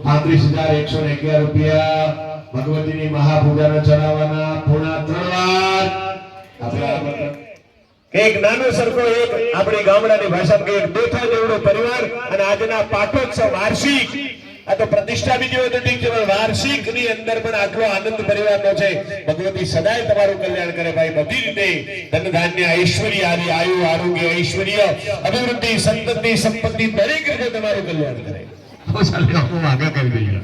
₹35,111 ભગવતીની મહાપૂજાનો ચડાવવાના પૂર્ણા 3 વાર આપણા એક નાનો સરખો એક આપણી ગામડાની ભાષામાં એક દેખા જેવડો પરિવાર અને આજના પાટોત્સવ વાર્ષિક આ તો પ્રતિષ્ઠા બીજી હોય તો ઠીક છે, પણ વાર્ષિક ની અંદર પણ આટલો આનંદ પરિવારનો છે। ભગવતી સદાય તમારું કલ્યાણ કરે ભાઈ, બધી રીતે ધન ધાન્ય ઐશ્વર્ય આદિ આયુ આરોગ્ય ઐશ્વર્ય અભિવૃદ્ધિ સંતતિ સંપત્તિ દરેક રીતે તમારું કલ્યાણ કરે। તો ચાલે હું આગળ કરી દઈએ,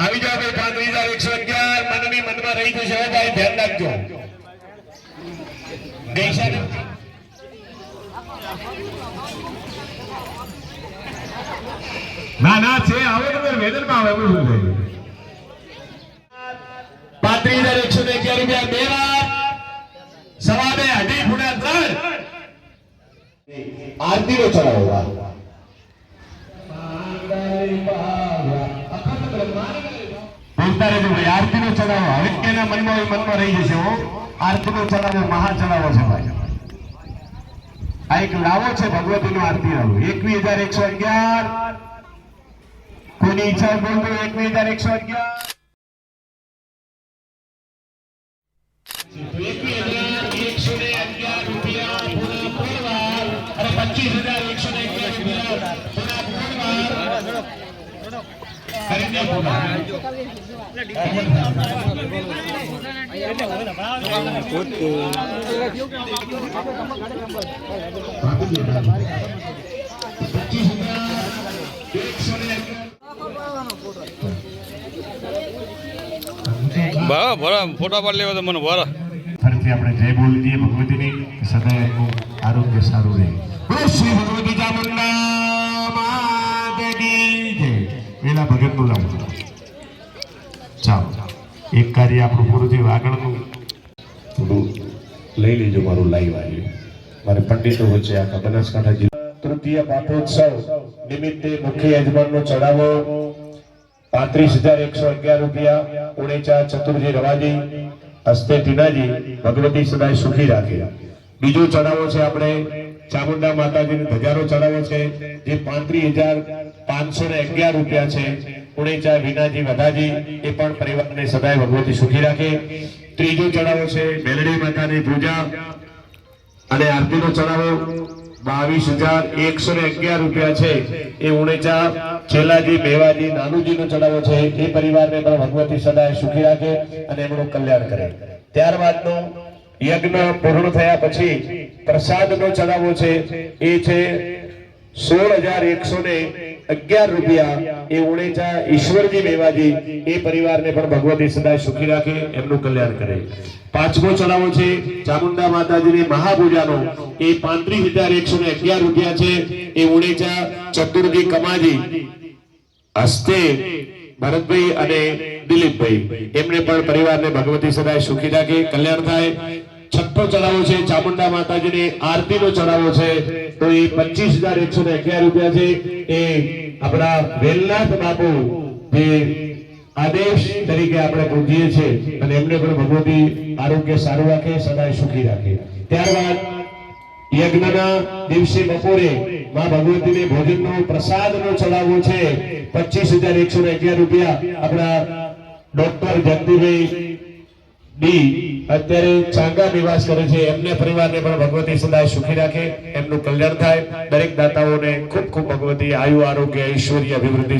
આવી જાવ ભાઈ। 35,111 મનની મનમાં રહી જશે ભાઈ, ધ્યાન રાખજો। ના ના છે આવે તો વેદન માં આવે એવું થઈ ગયું। 35,111 બે વાર સવા બે અઢી પૂર્ણા 3 આરતી નો ચડાવો બોલતા રહેજો ભાઈ, આરતી નો ચડાવો હવે કેના મનમાં રહી જશે હો। આરતી નો ચડાવો મહા ચડાવો છે ભાઈ, આ એક લાવો છે ભગવતી નો આરતી લાવો। 21,111 કોની ઈચ્છા બોલતો 21,111 અને 25,000 ફોટા પાડ લેવા તો મને વારા ફરીથી આપણે જય બોલી દઈએ ભગવતીની, સદાય આરોગ્ય સારું રહે। શ્રી ભગવતી ચામુંડા માતની જય। પેલા ભગતનું લાવો ચાલો, એક કાર્ય આપણું પૂરું થયું, આગળનું થોડું લઈ લેજો મારું લાઈવ આવ્યું મારે પંડિતો વચ્ચે આખા બનાસકાંઠા જિલ્લા તૃતીય પાટોત્સવ નિમિત્તે મુખ્ય યજમાનનો ચડાવો ₹35,111 ઉણેચા ચતુરજી રવાજી હસ્તે ટીનાજી ભગવતી સદાય સુખી રાખે। બીજો ચડાવો છે આપણે ચામુંડા માતાજીને ધજારો ચડાવો છે જે ₹35,511 છે। ઉણેચા વિનાજી વધાજી એ પણ પરિવારને સદાય ભગવતી સુખી રાખે। ત્રીજો ચડાવો છે મેલડી માતાની પૂજા અને આરતીનો ચડાવો ₹22,111 છે। એ ઉણેચા છેલ્લાજી મેવાજી નાનુજીનો ચડાવો છે, એ પરિવારને પણ ભગવતી સદાય સુખી રાખે અને એમનું કલ્યાણ કરે। ત્યારબાદનો યજ્ઞ પૂર્ણ થયા પછી પ્રસાદનો ચડાવો છે એ છે ₹16,111 એ ઉણેચા ઈશ્વરજી મેવાજી એ પરિવારને પણ ભગવતી સદાય સુખી રાખે એમનું કલ્યાણ કરે। પાંચમો ચડાવો છે ચામુંડા માતાજીની મહાપૂજાનો એ ₹35,111 છે। એ ઉણેચા ચતુરજી કમાજી હસ્તે ભરતભાઈ અને દિલીપભાઈ એમને પણ પરિવારને ભગવતી સદાય સુખી રાખે કલ્યાણ થાય। છઠ્ઠો ચડાવો છે ચામુંડા માતાજીની આરતીનો ચડાવો છે તો એ ₹25,111 છે। એ આપણા વેલનાથ બાપુ જે આદેશ તરીકે આપણે પૂજીએ છીએ અને એમને પણ ભગવતી આરોગ્ય સારું રાખે સદાય સુખી રાખે। ત્યારબાદ યજ્ઞના દિવસે બપોરે માં ભગવતીને ભોજનનો પ્રસાદનો ચડાવો છે ₹25,111 આપણા ડોક્ટર જગદીભાઈ ડી અત્યારે ચાંગા નિવાસ કરે છે એમને પરિવારને પણ ભગવતી સદાય સુખી રાખે એમનું કલ્યાણ થાય। દરેક દાતાઓને ખૂબ ખૂબ ભગવતી આયુ આરોગ્ય ઐશ્વર્ય અભિવૃદ્ધિ